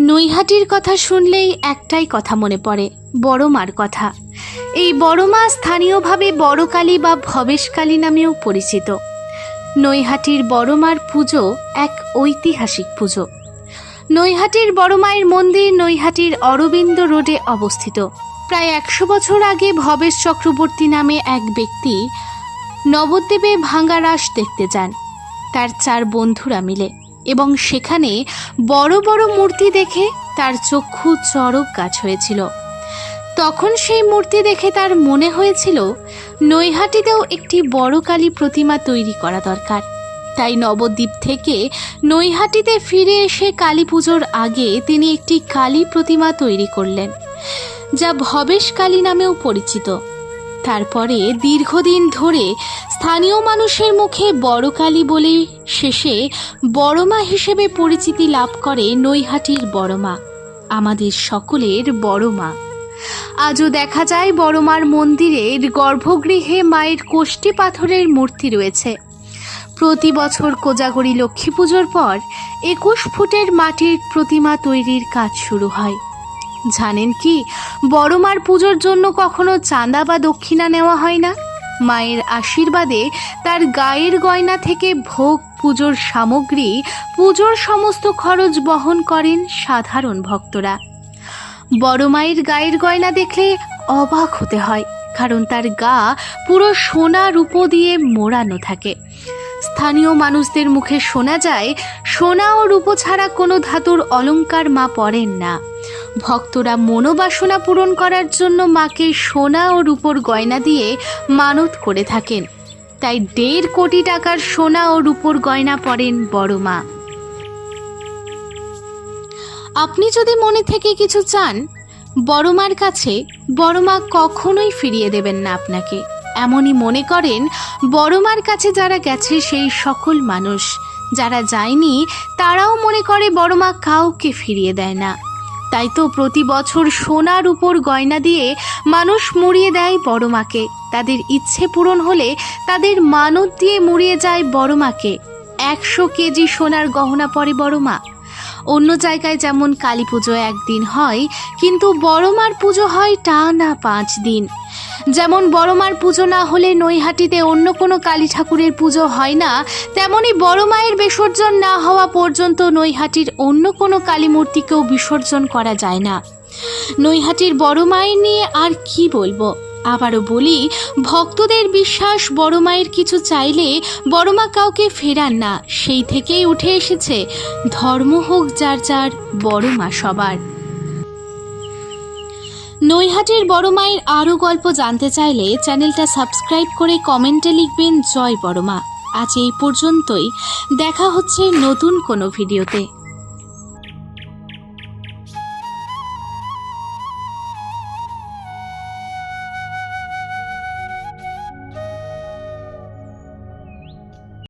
নৈহাটির কথা শুনলেই একটাই কথা মনে পড়ে, বড় মার কথা। এই বড় মা স্থানীয়ভাবে বড়কালী বা ভবেশকালী নামেও পরিচিত। নৈহাটির বড় মার পুজো এক ঐতিহাসিক পুজো। নৈহাটির বড় মায়ের মন্দির নৈহাটির অরবিন্দ রোডে অবস্থিত। প্রায় 100 বছর আগে ভবেশ চক্রবর্তী নামে এক ব্যক্তি নবদ্বীপে ভাঙা রাস দেখতে যান তার 4 বন্ধুরা মিলে, এবং সেখানে বড় বড় মূর্তি দেখে তার চক্ষু চড়ক গাছ হয়েছিল। তখন সেই মূর্তি দেখে তার মনে হয়েছিল নৈহাটিতেও একটি বড় কালী প্রতিমা তৈরি করা দরকার। তাই নবদ্বীপ থেকে নৈহাটিতে ফিরে এসে কালী পুজোর আগে তিনি একটি কালী প্রতিমা তৈরি করলেন, যা ভবেশ কালী নামেও পরিচিত। তারপরে দীর্ঘদিন ধরে স্থানীয় মানুষের মুখে বড় কালী বলে শেষে বড় মা হিসেবে পরিচিতি লাভ করে নৈহাটির বড় মা, আমাদের সকলের বড় মা। আজও দেখা যায় বড় মার মন্দিরের গর্ভগৃহে মায়ের কোষ্ঠী পাথরের মূর্তি রয়েছে। প্রতি বছর কোজাগরী লক্ষ্মী পুজোর পর 21 ফুটের মাটির প্রতিমা তৈরির কাজ শুরু হয়। জানেন কি, বড় মার পুজোর জন্য কখনো চাঁদা বা দক্ষিণা নেওয়া হয় না। মায়ের আশীর্বাদে তার গায়ের গয়না থেকে ভোগ, পুজোর সামগ্রী, পুজোর সমস্ত খরচ বহন করেন সাধারণ ভক্তরা। বড় মায়ের গায়ের গয়না দেখলে অবাক হতে হয়, কারণ তার গা পুরো সোনা রূপো দিয়ে মোড়ানো থাকে। স্থানীয় মানুষদের মুখে শোনা যায় সোনা ও রূপো ছাড়া কোনো ধাতুর অলংকার মা পরেন না। ভক্তরা মনোবাসনা পূরণ করার জন্য মাকে সোনা ও রূপোর গয়না দিয়ে মানত করে থাকেন। তাই 1.5 কোটি টাকার সোনা ও রূপোর গয়না পরেন বড় মা। আপনি যদি মনে থেকে কিছু চান, বড় মার কাছে বড় মা কখনোই ফিরিয়ে দেবেন না আপনাকে। এমনই মনে করেন বড় মার কাছে যারা গেছে সেই সকল মানুষ। যারা যায়নি তারাও মনে করে বড় মা কাউকে ফিরিয়ে দেয় না। তাই তো প্রতি বছর সোনার উপর গয়না দিয়ে মানুষ মুড়িয়ে দেয় বড় মাকে। তাদের ইচ্ছে পূরণ হলে তাদের মানত দিয়ে মুড়িয়ে যায় বড় মাকে। 100 কেজি সোনার গহনা পরে বড় মা। অন্য জায়গায় যেমন কালী পুজো একদিন হয়, কিন্তু বড় মার পুজো হয় টানা 5 দিন। যেমন বড় মার পুজো না হলে নৈহাটিতে অন্য কোনো কালী ঠাকুরের পুজো হয় না, তেমনি বড় মায়ের বিসর্জন না হওয়া পর্যন্ত নৈহাটির অন্য কোনো কালী মূর্তিকেও বিসর্জন করা যায় না। নৈহাটির বড় মায়ের নিয়ে আর কি বলবো। আবারও বলি, ভক্তদের বিশ্বাস বড় মায়ের কিছু চাইলে বড় মা কাউকে ফেরান না। সেই থেকেই উঠে এসেছে ধর্ম হোক যার যার, বড় মা সবার। নৈহাটির বড় মায়ের আরও গল্প জানতে চাইলে চ্যানেলটা সাবস্ক্রাইব করে কমেন্টে লিখবেন জয় বড় মা। আজ এই পর্যন্তই, দেখা হচ্ছে নতুন কোনো ভিডিওতে।